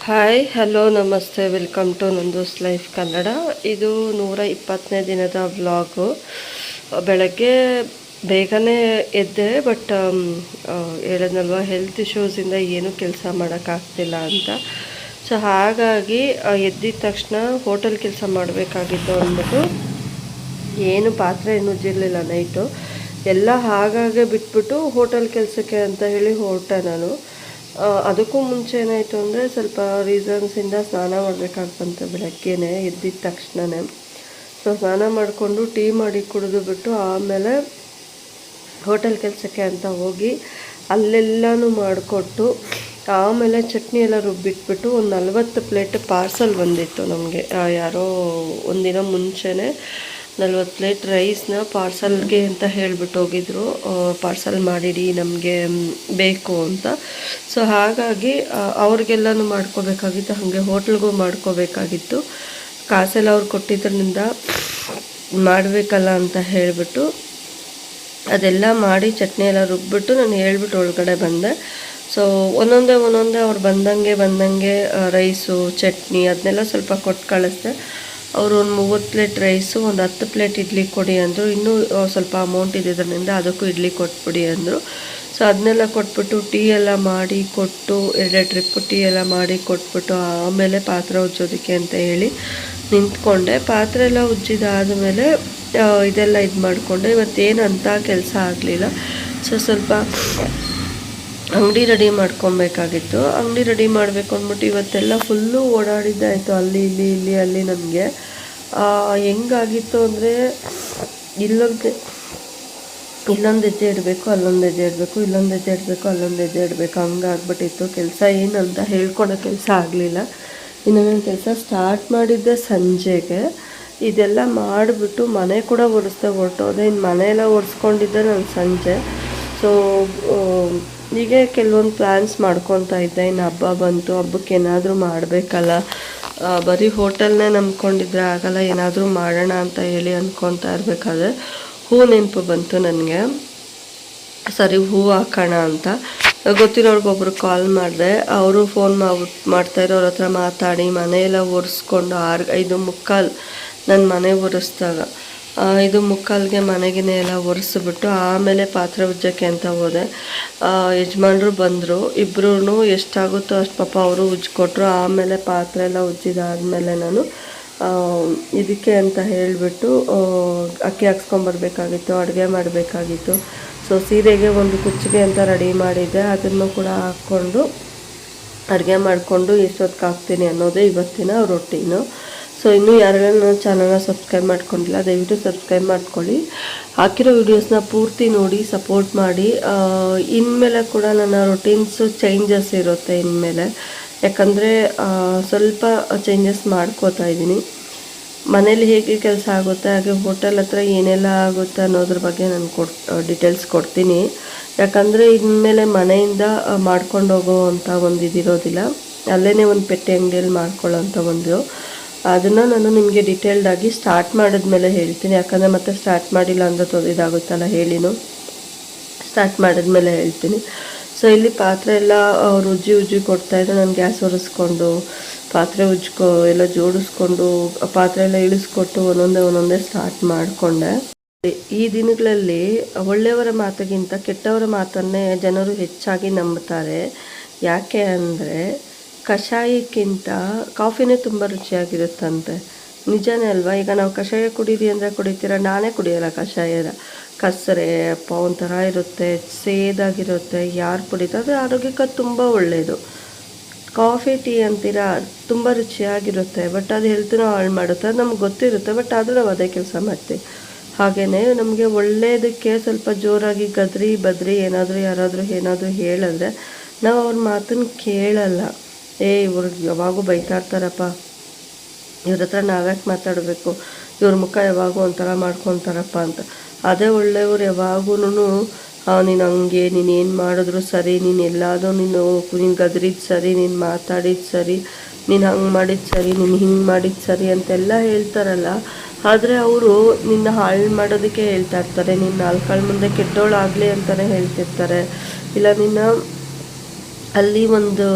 Hi hello ನಮಸ್ತೆ welcome to ನಂದೂಸ್ life Kannada. ಇದು 120ನೇ ದಿನದ ವ್ಲಾಗು. ಬೆಳಗ್ಗೆ ಬೇಗನೆ ಎದ್ದೆ, ಬಟ್ ಹೇಳಿದ್ನಲ್ವ ಹೆಲ್ತ್ ಇಶ್ಯೂಸಿಂದ ಏನೂ ಕೆಲಸ ಮಾಡೋಕ್ಕಾಗ್ತಿಲ್ಲ ಅಂತ. ಸೊ ಹಾಗಾಗಿ ಎದ್ದಿದ ತಕ್ಷಣ ಹೋಟೆಲ್ ಕೆಲಸ ಮಾಡಬೇಕಾಗಿತ್ತು ಅಂದ್ಬಿಟ್ಟು ಏನು ಪಾತ್ರೆ ಏನು ಉಜ್ಜಿರಲಿಲ್ಲ ನೈಟು. ಎಲ್ಲ ಹಾಗಾಗೆ ಬಿಟ್ಬಿಟ್ಟು ಹೋಟೆಲ್ ಕೆಲಸಕ್ಕೆ ಅಂತ ಹೇಳಿ ಹೊರಟೆ ನಾನು. ಅದಕ್ಕೂ ಮುಂಚೆ ಏನಾಯಿತು ಅಂದರೆ ಸ್ವಲ್ಪ ರೀಸನ್ಸಿಂದ ಸ್ನಾನ ಮಾಡಬೇಕಾಗ್ತಂತೆ ಬೆಳಗ್ಗೆನೇ ಎದ್ದಿದ ತಕ್ಷಣವೇ. ಸೊ ಸ್ನಾನ ಮಾಡಿಕೊಂಡು ಟೀ ಮಾಡಿ ಕುಡಿದು ಬಿಟ್ಟು ಆಮೇಲೆ ಹೋಟೆಲ್ ಕೆಲಸಕ್ಕೆ ಅಂತ ಹೋಗಿ ಅಲ್ಲೆಲ್ಲನೂ ಮಾಡಿಕೊಟ್ಟು ಆಮೇಲೆ ಚಟ್ನಿ ಎಲ್ಲ ರುಬ್ಬಿಟ್ಬಿಟ್ಟು ಒಂದು 40 ಪ್ಲೇಟ್ ಪಾರ್ಸಲ್ ಬಂದಿತ್ತು ನಮಗೆ. ಯಾರೋ ಒಂದಿನ ಮುಂಚೆನೇ 40 ಪ್ಲೇಟ್ ರೈಸ್ನ ಪಾರ್ಸಲ್ಗೆ ಅಂತ ಹೇಳಿಬಿಟ್ಟು ಹೋಗಿದ್ರು, ಪಾರ್ಸಲ್ ಮಾಡಿಡಿ ನಮಗೆ ಬೇಕು ಅಂತ. ಸೊ ಹಾಗಾಗಿ ಅವ್ರಿಗೆಲ್ಲನೂ ಮಾಡ್ಕೋಬೇಕಾಗಿತ್ತು, ಹಾಗೆ ಹೋಟ್ಲ್ಗೂ ಮಾಡ್ಕೋಬೇಕಾಗಿತ್ತು. ಕಾಸೆಲ್ಲ ಅವ್ರು ಕೊಟ್ಟಿದ್ದರಿಂದ ಮಾಡಬೇಕಲ್ಲ ಅಂತ ಹೇಳಿಬಿಟ್ಟು ಅದೆಲ್ಲ ಮಾಡಿ ಚಟ್ನಿ ಎಲ್ಲ ರುಬ್ಬಿಟ್ಟು ನಾನು ಹೇಳ್ಬಿಟ್ಟು ಒಳಗಡೆ ಬಂದೆ. ಸೊ ಒಂದೊಂದೇ ಅವ್ರು ಬಂದಂಗೆ ರೈಸು ಚಟ್ನಿ ಅದನ್ನೆಲ್ಲ ಸ್ವಲ್ಪ ಕೊಟ್ಟು ಕಳಿಸ್ದೆ. ಅವರು ಒಂದು 30 ಪ್ಲೇಟ್ ರೈಸು, ಒಂದು 10 ಪ್ಲೇಟ್ ಇಡ್ಲಿ ಕೊಡಿ ಅಂದರು. ಇನ್ನೂ ಸ್ವಲ್ಪ ಅಮೌಂಟ್ ಇದ್ದಿದ್ದರಿಂದ ಅದಕ್ಕೂ ಇಡ್ಲಿ ಕೊಟ್ಬಿಡಿ ಅಂದರು. ಸೊ ಅದನ್ನೆಲ್ಲ ಕೊಟ್ಬಿಟ್ಟು ಟೀ ಎಲ್ಲ ಮಾಡಿ ಕೊಟ್ಟು 2 ಟ್ರಿಪ್ ಟೀ ಎಲ್ಲ ಮಾಡಿ ಕೊಟ್ಬಿಟ್ಟು ಆಮೇಲೆ ಪಾತ್ರೆ ಉಜ್ಜೋದಕ್ಕೆ ಅಂತ ಹೇಳಿ ನಿಂತ್ಕೊಂಡೆ. ಪಾತ್ರೆ ಎಲ್ಲ ಉಜ್ಜಿದಾದಮೇಲೆ ಇದೆಲ್ಲ ಇದು ಮಾಡಿಕೊಂಡೆ. ಇವತ್ತೇನು ಅಂತ ಕೆಲಸ ಆಗಲಿಲ್ಲ. ಸೊ ಸ್ವಲ್ಪ ಅಂಗಡಿ ರೆಡಿ ಮಾಡ್ಕೊಬೇಕಾಗಿತ್ತು. ಅಂಗಡಿ ರೆಡಿ ಮಾಡಬೇಕು ಅಂದ್ಬಿಟ್ಟು ಇವತ್ತೆಲ್ಲ ಫುಲ್ಲು ಓಡಾಡಿದ್ದಾಯಿತು, ಅಲ್ಲಿ ಅಲ್ಲಿ ನನಗೆ ಹೆಂಗಾಗಿತ್ತು ಅಂದರೆ ಇಲ್ಲೊಂದು ಹೆಜ್ಜೆ ಇಡಬೇಕು, ಅಲ್ಲೊಂದು ಹೆಜ್ಜೆ ಇಡಬೇಕು, ಇಲ್ಲೊಂದು ಹೆಜ್ಜೆ ಇಡಬೇಕು, ಅಲ್ಲೊಂದು ಹೆಜ್ಜೆ ಇಡಬೇಕು, ಹಂಗಾಗ್ಬಿಟ್ಟಿತ್ತು. ಕೆಲಸ ಏನಂತ ಹೇಳ್ಕೊಳೋ ಕೆಲಸ ಆಗಲಿಲ್ಲ. ಇನ್ನು ನಾನು ಕೆಲಸ ಸ್ಟಾರ್ಟ್ ಮಾಡಿದ್ದೆ ಸಂಜೆಗೆ. ಇದೆಲ್ಲ ಮಾಡಿಬಿಟ್ಟು ಮನೆ ಕೂಡ ಒರೆಸ್ದೆ ಹೊರಟೋದೆ. ಇನ್ನು ಮನೆಯೆಲ್ಲ ಒರೆಸ್ಕೊಂಡಿದ್ದೆ ನಾನು ಸಂಜೆ. ಸೊ ಹೀಗೆ ಕೆಲವೊಂದು ಪ್ಲ್ಯಾನ್ಸ್ ಮಾಡ್ಕೊತಾ ಇದ್ದೆ. ಇನ್ನು ಹಬ್ಬ ಬಂತು, ಹಬ್ಬಕ್ಕೆ ಏನಾದರೂ ಮಾಡಬೇಕಲ್ಲ, ಬರೀ ಹೋಟೆಲ್ನೇ ನಂಬ್ಕೊಂಡಿದ್ರೆ ಆಗಲ್ಲ, ಏನಾದರೂ ಮಾಡೋಣ ಅಂತ ಹೇಳಿ ಅಂದ್ಕೊತಾ ಇರಬೇಕಾದ್ರೆ ನೆನಪು ಬಂತು ನನಗೆ. ಸರಿ ಹೂ ಹಾಕೋಣ ಅಂತ ಗೊತ್ತಿರೋರ್ಗೊಬ್ರು ಕಾಲ್ ಮಾಡಿದೆ. ಅವರು ಫೋನ್ ಮಾಡ್ತಾಯಿರೋ ಅವ್ರ ಹತ್ರ ಮಾತಾಡಿ ಮನೆಯೆಲ್ಲ ಒರೆಸ್ಕೊಂಡು 5:45 ನನ್ನ ಮನೆ ಒರೆಸ್ದಾಗ 5:45ಗೆ ಮನೆಗಿನೇ ಎಲ್ಲ ಒರೆಸ್ಬಿಟ್ಟು ಆಮೇಲೆ ಪಾತ್ರೆ ಉಜ್ಜೋಕ್ಕೆ ಅಂತ ಹೋದೆ. ಯಜಮಾನ್ರು ಬಂದರು, ಇಬ್ಬರೂ ಎಷ್ಟಾಗುತ್ತೋ ಅಷ್ಟು ಪಾಪ ಅವರು ಉಜ್ಜಿಕೊಟ್ರು. ಆಮೇಲೆ ಪಾತ್ರೆ ಎಲ್ಲ ಉಜ್ಜಿದಾದ್ಮೇಲೆ ನಾನು ಇದಕ್ಕೆ ಅಂತ ಹೇಳಿಬಿಟ್ಟು ಅಕ್ಕಿ ಹಾಕ್ಸ್ಕೊಂಬರ್ಬೇಕಾಗಿತ್ತು, ಅಡುಗೆ ಮಾಡಬೇಕಾಗಿತ್ತು. ಸೊ ಸೀರೆಗೆ ಒಂದು ಕುಚ್ಚಿಗೆ ಅಂತ ರೆಡಿ ಮಾಡಿದ್ದೆ, ಅದನ್ನು ಕೂಡ ಹಾಕ್ಕೊಂಡು ಅಡುಗೆ ಮಾಡಿಕೊಂಡು ಎಷ್ಟೊತ್ತಿಗೆ ಹಾಕ್ತೀನಿ ಅನ್ನೋದೇ ಇವತ್ತಿನ ರೊಟೀನು. ಸೊ ಇನ್ನೂ ಯಾರೆಲ್ಲ ನನ್ನ ಚಾನಲ್ನ ಸಬ್ಸ್ಕ್ರೈಬ್ ಮಾಡ್ಕೊಂಡಿಲ್ಲ ದಯವಿಟ್ಟು ಸಬ್ಸ್ಕ್ರೈಬ್ ಮಾಡ್ಕೊಳ್ಳಿ. ಹಾಕಿರೋ ವೀಡಿಯೋಸ್ನ ಪೂರ್ತಿ ನೋಡಿ ಸಪೋರ್ಟ್ ಮಾಡಿ. ಇನ್ಮೇಲೆ ಕೂಡ ನನ್ನ ರೊಟೀನ್ಸು ಚೇಂಜಸ್ ಇರುತ್ತೆ ಇನ್ಮೇಲೆ, ಯಾಕಂದರೆ ಸ್ವಲ್ಪ ಚೇಂಜಸ್ ಮಾಡ್ಕೋತಾ ಇದ್ದೀನಿ. ಮನೇಲಿ ಹೇಗೆ ಕೆಲಸ ಆಗುತ್ತೆ ಹಾಗೆ ಹೋಟೆಲ್ ಹತ್ರ ಏನೆಲ್ಲ ಆಗುತ್ತೆ ಅನ್ನೋದ್ರ ಬಗ್ಗೆ ನಾನು ಡೀಟೇಲ್ಸ್ ಕೊಡ್ತೀನಿ. ಯಾಕಂದರೆ ಇನ್ಮೇಲೆ ಮನೆಯಿಂದ ಮಾಡ್ಕೊಂಡು ಹೋಗೋ ಅಂಥ ಒಂದು ಇದಿರೋದಿಲ್ಲ, ಅಲ್ಲೇ ಒಂದು ಪೆಟ್ಟೆ ಅಂಗಡಿಯಲ್ಲಿ ಮಾಡ್ಕೊಳ್ಳೋ ಅಂಥ ಒಂದು ಅದನ್ನು ನಾನು ನಿಮಗೆ ಡೀಟೇಲ್ಡಾಗಿ ಸ್ಟಾರ್ಟ್ ಮಾಡಿದ್ಮೇಲೆ ಹೇಳ್ತೀನಿ. ಯಾಕಂದರೆ ಮತ್ತೆ ಸ್ಟಾರ್ಟ್ ಮಾಡಿಲ್ಲ ಅಂದರೆ ಇದಾಗುತ್ತಲ್ಲ, ಹೇಳಿನು ಸ್ಟಾರ್ಟ್ ಮಾಡಿದ್ಮೇಲೆ ಹೇಳ್ತೀನಿ. ಸೊ ಇಲ್ಲಿ ಪಾತ್ರೆ ಎಲ್ಲ ಉಜ್ಜಿ ಕೊಡ್ತಾಯಿದ್ರು. ನಾನು ಗ್ಯಾಸ್ ಒರೆಸ್ಕೊಂಡು ಪಾತ್ರೆ ಎಲ್ಲ ಜೋಡಿಸ್ಕೊಂಡು ಪಾತ್ರೆ ಎಲ್ಲ ಇಳಿಸ್ಕೊಟ್ಟು ಒಂದೊಂದೇ ಸ್ಟಾರ್ಟ್ ಮಾಡಿಕೊಂಡೆ. ಈ ದಿನಗಳಲ್ಲಿ ಒಳ್ಳೆಯವರ ಮಾತಿಗಿಂತ ಕೆಟ್ಟವರ ಮಾತನ್ನೇ ಜನರು ಹೆಚ್ಚಾಗಿ ನಂಬುತ್ತಾರೆ. ಯಾಕೆ ಅಂದರೆ ಕಷಾಯಕ್ಕಿಂತ ಕಾಫಿನೇ ತುಂಬ ರುಚಿಯಾಗಿರುತ್ತಂತೆ. ನಿಜನೇ ಅಲ್ವಾ? ಈಗ ನಾವು ಕಷಾಯ ಕುಡೀರಿ ಅಂದರೆ ಕುಡಿತೀರ, ನಾನೇ ಕುಡಿಯೋಲ್ಲ ಕಷಾಯದ. ಕಸರೆ ಅಪ್ಪ ಒಂಥರ ಇರುತ್ತೆ, ಸೇದಾಗಿರುತ್ತೆ. ಯಾರು ಕುಡಿತಾರೆ ಅದು ಆರೋಗ್ಯಕ್ಕೆ ತುಂಬ ಒಳ್ಳೆಯದು. ಕಾಫಿ ಟೀ ಅಂತೀರ ತುಂಬ ರುಚಿಯಾಗಿರುತ್ತೆ, ಬಟ್ ಅದು ಹೆಲ್ತ್ನ ಹಾಳು ಮಾಡುತ್ತೆ, ಅದು ನಮ್ಗೆ ಗೊತ್ತಿರುತ್ತೆ. ಬಟ್ ಆದರೂ ನಾವು ಅದೇ ಕೆಲಸ ಮಾಡ್ತೀವಿ. ಹಾಗೆಯೇ ನಮಗೆ ಒಳ್ಳೆಯದಕ್ಕೆ ಸ್ವಲ್ಪ ಜೋರಾಗಿ ಗದ್ರಿ ಬದ್ರಿ ಯಾರಾದರೂ ಏನಾದರೂ ಹೇಳಿದ್ರೆ ನಾವು ಅವ್ರ ಮಾತನ್ನು ಕೇಳಲ್ಲ. ಇವ್ರಿಗೆ ಯಾವಾಗೂ ಬೈತಾ ಇರ್ತಾರಪ್ಪ, ಇವ್ರ ಹತ್ರ ನಾವ್ಯಾಕೆ ಮಾತಾಡಬೇಕು, ಇವ್ರ ಮುಖ ಯಾವಾಗೂ ಒಂಥರ ಮಾಡ್ಕೊತಾರಪ್ಪ ಅಂತ. ಅದೇ ಒಳ್ಳೆಯವ್ರು ಯಾವಾಗೂ ನೀನು ಹಂಗೆ, ನೀನು ಏನು ಮಾಡಿದ್ರು ಸರಿ, ನೀನು ಎಲ್ಲಾದರೂ ನೀನು ಗದ್ರಿದ್ದು ಸರಿ, ನೀನು ಮಾತಾಡಿದ್ದು ಸರಿ, ನೀನು ಹಂಗೆ ಮಾಡಿದ್ದು ಸರಿ, ನೀನು ಹಿಂಗೆ ಮಾಡಿದ್ದು ಸರಿ ಅಂತೆಲ್ಲ ಹೇಳ್ತಾರಲ್ಲ. ಆದರೆ ಅವರು ನಿನ್ನ ಹಾಳು ಮಾಡೋದಕ್ಕೆ ಹೇಳ್ತಾ ಇರ್ತಾರೆ. ನೀನು 4 ಕಾಲ ಮುಂದೆ ಕೆಟ್ಟೋಳಾಗಲಿ ಅಂತಲೇ ಹೇಳ್ತಿರ್ತಾರೆ. ಇಲ್ಲ ನಿನ್ನ ಅಲ್ಲಿ ಒಂದು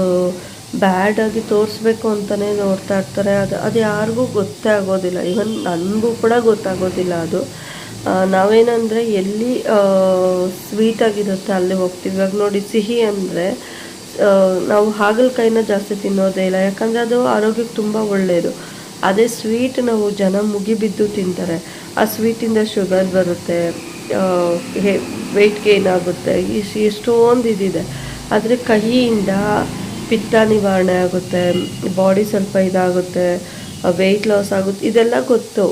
ಬ್ಯಾಡಾಗಿ ತೋರಿಸ್ಬೇಕು ಅಂತಲೇ ನೋಡ್ತಾ ಇರ್ತಾರೆ. ಅದು ಯಾರಿಗೂ ಗೊತ್ತೇ ಆಗೋದಿಲ್ಲ. ಈವನ್ ನನಗೂ ಕೂಡ ಗೊತ್ತಾಗೋದಿಲ್ಲ ಅದು. ನಾವೇನಂದರೆ ಎಲ್ಲಿ ಸ್ವೀಟಾಗಿರುತ್ತೆ ಅಲ್ಲಿ ಹೋಗ್ತೀವಿ. ಇವಾಗ ನೋಡಿ, ಸಿಹಿ ಅಂದರೆ ನಾವು ಹಾಗಲಕಾಯಿನ ಜಾಸ್ತಿ ತಿನ್ನೋದೇ ಇಲ್ಲ, ಯಾಕಂದರೆ ಅದು ಆರೋಗ್ಯಕ್ಕೆ ತುಂಬ ಒಳ್ಳೆಯದು. ಅದೇ ಸ್ವೀಟ್ ನಾವು ಜನ ಮುಗಿಬಿದ್ದು ತಿಂತಾರೆ. ಆ ಸ್ವೀಟಿಂದ ಶುಗರ್ ಬರುತ್ತೆ, ವೆಯ್ಟ್ ಗೇನ್ ಆಗುತ್ತೆ, ಎಷ್ಟೊಂದು ಇದಿದೆ. ಆದರೆ ಕಹಿಯಿಂದ ಪಿತ್ತ ನಿವಾರಣೆ ಆಗುತ್ತೆ, ಬಾಡಿ ಸ್ವಲ್ಪ ಇದಾಗುತ್ತೆ, ವೆಯ್ಟ್ ಲಾಸ್ ಆಗುತ್ತೆ, ಇದೆಲ್ಲ ಗೊತ್ತು.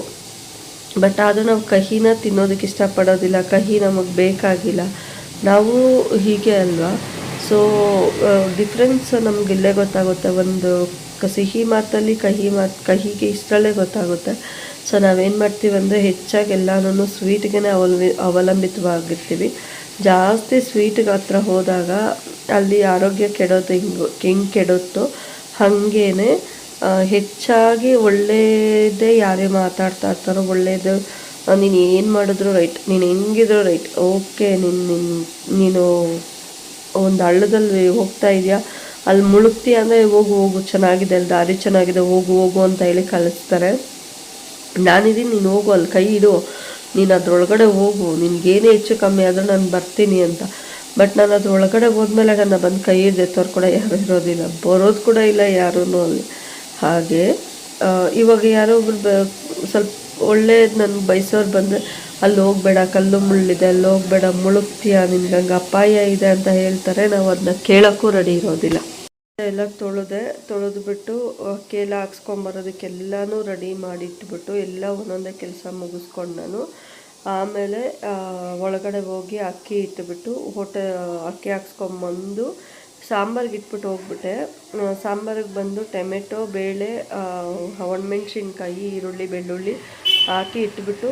ಬಟ್ ಆದರೂ ನಾವು ಕಹಿನ ತಿನ್ನೋದಕ್ಕೆ ಇಷ್ಟಪಡೋದಿಲ್ಲ. ಕಹಿ ನಮಗೆ ಬೇಕಾಗಿಲ್ಲ. ನಾವು ಹೀಗೆ ಅಲ್ವಾ. ಸೊ ಡಿಫ್ರೆನ್ಸ್ ನಮ್ಗೆ ಇಲ್ಲೇ ಗೊತ್ತಾಗುತ್ತೆ. ಒಂದು ಸಿಹಿ ಮಾತಲ್ಲಿ ಕಹಿಗೆ ಇಷ್ಟರಲ್ಲೇ ಗೊತ್ತಾಗುತ್ತೆ. ಸೊ ನಾವೇನು ಮಾಡ್ತೀವಿ ಅಂದರೆ ಹೆಚ್ಚಾಗಿ ಎಲ್ಲನೂ ಸ್ವೀಟ್ಗೆ ಅವಲಂಬಿತವಾಗಿರ್ತೀವಿ. ಜಾಸ್ತಿ ಸ್ವೀಟ್ಗೆ ಹತ್ರ ಹೋದಾಗ ಅಲ್ಲಿ ಆರೋಗ್ಯ ಕೆಡೋದು ಹೆಂಗೆ ಕೆಡುತ್ತೋ ಹಾಗೇ ಹೆಚ್ಚಾಗಿ ಒಳ್ಳೆಯದೇ ಯಾರೇ ಮಾತಾಡ್ತಾ ಇರ್ತಾರೋ, ಒಳ್ಳೆಯದು ನೀನು ಏನು ಮಾಡಿದ್ರು ರೈಟ್, ನೀನು ಹೆಂಗಿದ್ರು ರೈಟ್, ಓಕೆ, ನೀನು ಒಂದು ಹಳ್ಳದಲ್ಲಿ ಹೋಗ್ತಾ ಇದೆಯಾ, ಅಲ್ಲಿ ಮುಳುಗ್ತೀಯ ಅಂದರೆ ಹೋಗು ಚೆನ್ನಾಗಿದೆ, ಅಲ್ಲಿ ದಾರಿ ಚೆನ್ನಾಗಿದೆ, ಹೋಗು ಅಂತ ಹೇಳಿ ಕಳಿಸ್ತಾರೆ. ನಾನಿದ್ದೀನಿ, ನೀನು ಹೋಗು, ಅಲ್ಲಿ ಕೈ ಇಡು, ನೀನು ಅದ್ರೊಳಗಡೆ ಹೋಗು, ನಿನಗೇನೇ ಹೆಚ್ಚು ಕಮ್ಮಿ ಆದರೂ ನಾನು ಬರ್ತೀನಿ ಅಂತ. ಬಟ್ ನಾನು ಅದ್ರೊಳಗಡೆ ಹೋದ್ಮೇಲೆ ನನ್ನ ಬಂದು ಕೈ ಹಿಡ್ದೆತ್ತವ್ರು ಕೂಡ ಯಾರೂ ಇರೋದಿಲ್ಲ, ಬರೋದು ಕೂಡ ಇಲ್ಲ ಯಾರೂ ಅಲ್ಲಿ. ಹಾಗೆ ಇವಾಗ ಯಾರೋ ಒಬ್ರು ಸ್ವಲ್ಪ ಒಳ್ಳೇದು ನನಗೆ ಬಯಸೋರು ಬಂದರೆ, ಅಲ್ಲಿ ಹೋಗಬೇಡ, ಕಲ್ಲು ಮುಳ್ಳಿದೆ, ಅಲ್ಲಿ ಹೋಗಬೇಡ, ಮುಳುಗ್ತೀಯ, ನಿನ್ಗೆ ಹಂಗೆ ಅಪಾಯ ಇದೆ ಅಂತ ಹೇಳ್ತಾರೆ. ನಾವು ಅದನ್ನ ಕೇಳೋಕ್ಕೂ ರೆಡಿ ಇರೋದಿಲ್ಲ. ಎಲ್ಲ ತೊಳೆದ್ಬಿಟ್ಟು ಕೇಲ ಹಾಕ್ಸ್ಕೊಂಬರೋದಕ್ಕೆಲ್ಲನೂ ರೆಡಿ ಮಾಡಿಟ್ಬಿಟ್ಟು ಎಲ್ಲ ಒಂದೊಂದೇ ಕೆಲಸ ಮುಗಿಸ್ಕೊಂಡು ನಾನು ಆಮೇಲೆ ಒಳಗಡೆ ಹೋಗಿ ಅಕ್ಕಿ ಇಟ್ಬಿಟ್ಟು ಅಕ್ಕಿ ಹಾಕ್ಸ್ಕೊಂಬಂದು ಸಾಂಬಾರಿಗೆ ಇಟ್ಬಿಟ್ಟು ಹೋಗ್ಬಿಟ್ಟೆ. ಸಾಂಬಾರಿಗೆ ಬಂದು ಟೊಮೆಟೊ, ಬೇಳೆ, ಒಣಮೆಣ್ಸಿನ್ಕಾಯಿ, ಈರುಳ್ಳಿ, ಬೆಳ್ಳುಳ್ಳಿ ಹಾಕಿ ಇಟ್ಬಿಟ್ಟು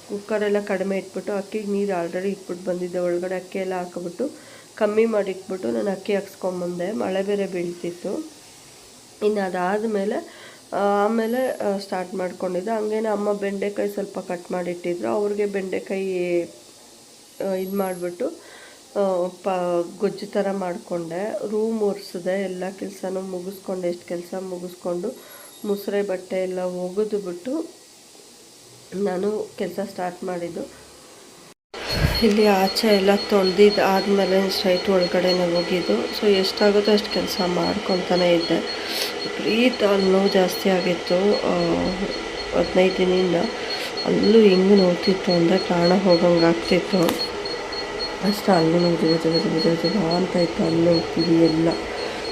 ಕುಕ್ಕರೆಲ್ಲ ಕಡಿಮೆ ಇಟ್ಬಿಟ್ಟು ಅಕ್ಕಿಗೆ ನೀರು ಆಲ್ರೆಡಿ ಇಟ್ಬಿಟ್ಟು ಬಂದಿದ್ದೆ. ಒಳಗಡೆ ಅಕ್ಕಿ ಎಲ್ಲ ಹಾಕಿಬಿಟ್ಟು ಕಮ್ಮಿ ಮಾಡಿಟ್ಬಿಟ್ಟು ನಾನು ಅಕ್ಕಿ ಹಾಕ್ಸ್ಕೊಂಬಂದೆ. ಮಳೆ ಬೇರೆ ಬೀಳ್ತಿತ್ತು. ಇನ್ನು ಅದಾದಮೇಲೆ ಆಮೇಲೆ ಸ್ಟಾರ್ಟ್ ಮಾಡ್ಕೊಂಡಿದ್ದೆ. ಹಂಗೇನೆ ಅಮ್ಮ ಬೆಂಡೆಕಾಯಿ ಸ್ವಲ್ಪ ಕಟ್ ಮಾಡಿಟ್ಟಿದ್ರು. ಅವ್ರಿಗೆ ಬೆಂಡೆಕಾಯಿ ಇದು ಮಾಡಿಬಿಟ್ಟು ಗೊಜ್ಜು ಥರ ಮಾಡಿಕೊಂಡೆ. ರೂಮ್ ಒರೆಸಿದೆ, ಎಲ್ಲ ಕೆಲಸನೂ ಮುಗಿಸ್ಕೊಂಡು, ಎಷ್ಟು ಕೆಲಸ ಮುಗಿಸ್ಕೊಂಡು ಮುಸುರೆ ಬಟ್ಟೆ ಎಲ್ಲ ಒಗೆದುಬಿಟ್ಟು ನಾನು ಕೆಲಸ ಸ್ಟಾರ್ಟ್ ಮಾಡಿದ್ದು. ಇಲ್ಲಿ ಆಚೆ ಎಲ್ಲ ತೊಳೆದಿದ್ದು ಆದಮೇಲೆ ಸ್ಟ್ರೈಟ್ ಒಳಗಡೆನೇ ಹೋಗಿದ್ದು. ಸೊ ಎಷ್ಟಾಗುತ್ತೋ ಅಷ್ಟು ಕೆಲಸ ಮಾಡ್ಕೊತಾನೆ ಇದ್ದೆ. ವಿಪರೀತ ಅಲ್ಲಿ ನೋವು ಜಾಸ್ತಿ ಆಗಿತ್ತು. 15 ದಿನದಿಂದ ಅಲ್ಲೂ ಹಿಂಗೆ ನೋಡ್ತಿತ್ತು ಅಂದರೆ ಪ್ರಾಣ ಹೋಗಂಗೆ ಆಗ್ತಿತ್ತು. ಅಷ್ಟು ಅಲ್ಲೂ ಜಗ ಅಂತ ಇತ್ತು. ಅಲ್ಲೂ ಕಿವಿ ಎಲ್ಲ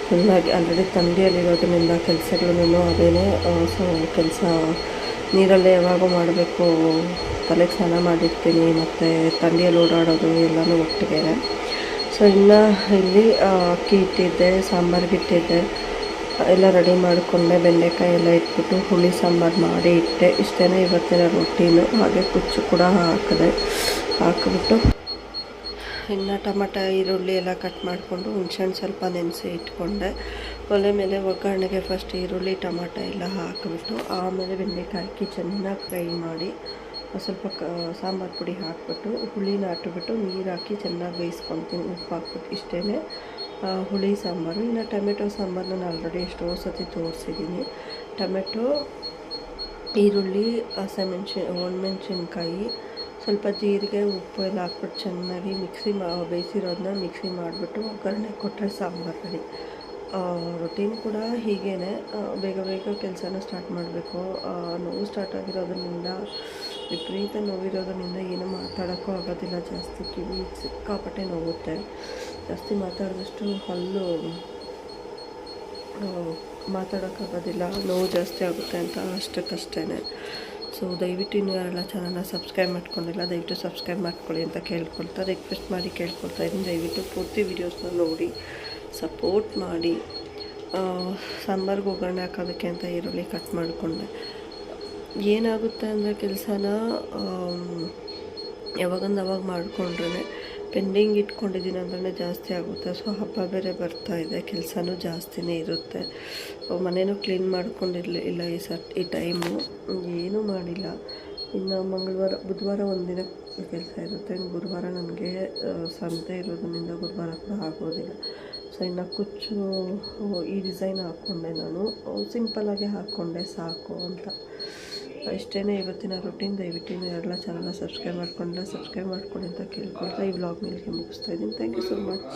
ಫುಲ್ಲಾಗಿ ಆಲ್ರೆಡಿ ಥಂಡಿಯಲ್ಲಿರೋದ್ರಿಂದ ಕೆಲಸಗಳೂ ಅದೇನೇ. ಸೊ ಕೆಲಸ ನೀರಲ್ಲೇ ಯಾವಾಗೂ ಮಾಡಬೇಕು, ತಲೆಗೆ ಸ್ನಾನ ಮಾಡಿರ್ತೀನಿ, ಮತ್ತು ಥಂಡಿಯಲ್ಲಿ ಓಡಾಡೋದು ಎಲ್ಲನೂ ಒಟ್ಟಿಗೆ. ಸೊ ಇನ್ನು ಇಲ್ಲಿ ಅಕ್ಕಿ ಇಟ್ಟಿದ್ದೆ, ಸಾಂಬಾರಿಗೆ ಇಟ್ಟಿದ್ದೆ, ಎಲ್ಲ ರೆಡಿ ಮಾಡಿಕೊಂಡೆ. ಬೆಂಡೆಕಾಯಿ ಎಲ್ಲ ಇಟ್ಬಿಟ್ಟು ಹುಳಿ ಸಾಂಬಾರು ಮಾಡಿ ಇಟ್ಟೆ. ಇಷ್ಟೇ ಇವತ್ತಿನ ರೊಟೀನು. ಹಾಗೆ ಕುಚ್ಚು ಕೂಡ ಹಾಕಿಬಿಟ್ಟು ಇನ್ನು ಟೊಮಟ, ಈರುಳ್ಳಿ ಎಲ್ಲ ಕಟ್ ಮಾಡಿಕೊಂಡು ಹುಣ್ಸೆಹಣ್ಣು ಸ್ವಲ್ಪ ನೆನೆಸಿ ಇಟ್ಕೊಂಡೆ. ಒಲೆ ಮೇಲೆ ಒಗ್ಗರಣೆಗೆ ಫಸ್ಟ್ ಈರುಳ್ಳಿ, ಟೊಮಟ ಎಲ್ಲ ಹಾಕಿಬಿಟ್ಟು ಆಮೇಲೆ ಬೆಂಡೆಕಾಯಿ ಹಾಕಿ ಚೆನ್ನಾಗಿ ಫ್ರೈ ಮಾಡಿ ಸ್ವಲ್ಪ ಸಾಂಬಾರು ಪುಡಿ ಹಾಕಿಬಿಟ್ಟು ಹುಳಿನ ಹಾಕಿಬಿಟ್ಟು ನೀರು ಹಾಕಿ ಚೆನ್ನಾಗಿ ಬೇಯಿಸ್ಕೊತೀನಿ, ಉಪ್ಪು ಹಾಕ್ಬಿಟ್ಟು. ಇಷ್ಟೇ ಹುಳಿ ಸಾಂಬಾರು. ಇನ್ನು ಟೊಮೆಟೊ ಸಾಂಬಾರು ನಾನು ಆಲ್ರೆಡಿ ಎಷ್ಟೋ ಸತಿ ತೋರಿಸಿದ್ದೀನಿ. ಟೊಮೆಟೊ, ಈರುಳ್ಳಿ, ಒಣಮೆಣ್ಸಿನ್ಕಾಯಿ, ಸ್ವಲ್ಪ ಜೀರಿಗೆ, ಉಪ್ಪು ಎಲ್ಲ ಹಾಕ್ಬಿಟ್ಟು ಚೆನ್ನಾಗಿ ಬೇಯಿಸಿರೋದನ್ನ ಮಿಕ್ಸಿ ಮಾಡಿಬಿಟ್ಟು ಒಗ್ಗರಣೆ ಕೊಟ್ಟರೆ ಸಾಂಬಾರು ರೆಡಿ. ರೊಟೀನ್ ಕೂಡ ಹೀಗೇ ಬೇಗ ಕೆಲಸನ ಸ್ಟಾರ್ಟ್ ಮಾಡಬೇಕು. ನೋವು ಸ್ಟಾರ್ಟ್ ಆಗಿರೋದ್ರಿಂದ, ವಿಪರೀತ ನೋವಿರೋದ್ರಿಂದ ಏನೂ ಮಾತಾಡೋಕ್ಕೂ ಆಗೋದಿಲ್ಲ. ಜಾಸ್ತಿ ಕಿವಿ ಸಿಕ್ಕಾಪಟ್ಟೆ ನೋವುತ್ತೆ. ಜಾಸ್ತಿ ಮಾತಾಡಿದಷ್ಟು ಹಲ್ಲು ಮಾತಾಡೋಕ್ಕಾಗೋದಿಲ್ಲ, ನೋವು ಜಾಸ್ತಿ ಆಗುತ್ತೆ ಅಂತ ಅಷ್ಟಕ್ಕಷ್ಟೇ. ಸೊ ದಯವಿಟ್ಟು ಇನ್ನೂ ಯಾರೆಲ್ಲ ಚಾನಲ್ನ ಸಬ್ಸ್ಕ್ರೈಬ್ ಮಾಡ್ಕೊಂಡಿಲ್ಲ, ದಯವಿಟ್ಟು ಸಬ್ಸ್ಕ್ರೈಬ್ ಮಾಡ್ಕೊಳ್ಳಿ ಅಂತ ರಿಕ್ವೆಸ್ಟ್ ಮಾಡಿ ಕೇಳ್ಕೊಳ್ತಾ ಇದ್ದೀನಿ. ದಯವಿಟ್ಟು ಪೂರ್ತಿ ವೀಡಿಯೋಸ್ನ ನೋಡಿ ಸಪೋರ್ಟ್ ಮಾಡಿ. ಸಾಂಬಾರ್ಗೆ ಒಗ್ಗರಣೆ ಹಾಕೋದಕ್ಕೆ ಅಂತ ಈರುಳ್ಳಿ ಕಟ್ ಮಾಡಿಕೊಂಡೆ. ಏನಾಗುತ್ತೆ ಅಂದರೆ ಕೆಲಸನ ಯಾವಾಗಂದು ಅವಾಗ ಮಾಡಿಕೊಂಡ್ರೆ ಪೆಂಡಿಂಗ್ ಇಟ್ಕೊಂಡಿದ್ದೀನಿ ಅಂದ್ರೆ ಜಾಸ್ತಿ ಆಗುತ್ತೆ. ಸೊ ಹಬ್ಬ ಬೇರೆ ಬರ್ತಾ ಇದೆ, ಕೆಲಸನೂ ಜಾಸ್ತಿನೇ ಇರುತ್ತೆ. ಮನೇನೂ ಕ್ಲೀನ್ ಮಾಡ್ಕೊಂಡಿರಲಿಲ್ಲ ಈ ಟೈಮು, ಏನೂ ಮಾಡಿಲ್ಲ. ಇನ್ನು ಬುಧವಾರ ಒಂದಿನ ಕೆಲಸ ಇರುತ್ತೆ. ಗುರುವಾರ ನನಗೆ ಸಂತೆ ಇರೋದ್ರಿಂದ ಗುರುವಾರ ಕೂಡ ಆಗೋದಿಲ್ಲ. ಸೊ ಇನ್ನು ಕುಚ್ಚು ಈ ಡಿಸೈನ್ ಹಾಕ್ಕೊಂಡೆ ನಾನು, ಸಿಂಪಲ್ಲಾಗೆ ಹಾಕ್ಕೊಂಡೆ ಸಾಕು ಅಂತ. ಇಷ್ಟೇ ಇವತ್ತಿನ ರೂಟೀನ್. ದಯವಿಟ್ಟು ಎಲ್ಲ ಚಾನಲ್ನ ಸಬ್ಸ್ಕ್ರೈಬ್ ಮಾಡ್ಕೊಂಡ್ರೆ ಸಬ್ಸ್ಕ್ರೈಬ್ ಮಾಡ್ಕೊಳ್ಳಿ ಅಂತ ಕೇಳ್ಕೊಳ್ತಾ ಈ ವ್ಲಾಗ್ ಮೇಲೆಗೆ ಮುಗಿಸ್ತಾ ಇದ್ದೀನಿ. Thank you so much.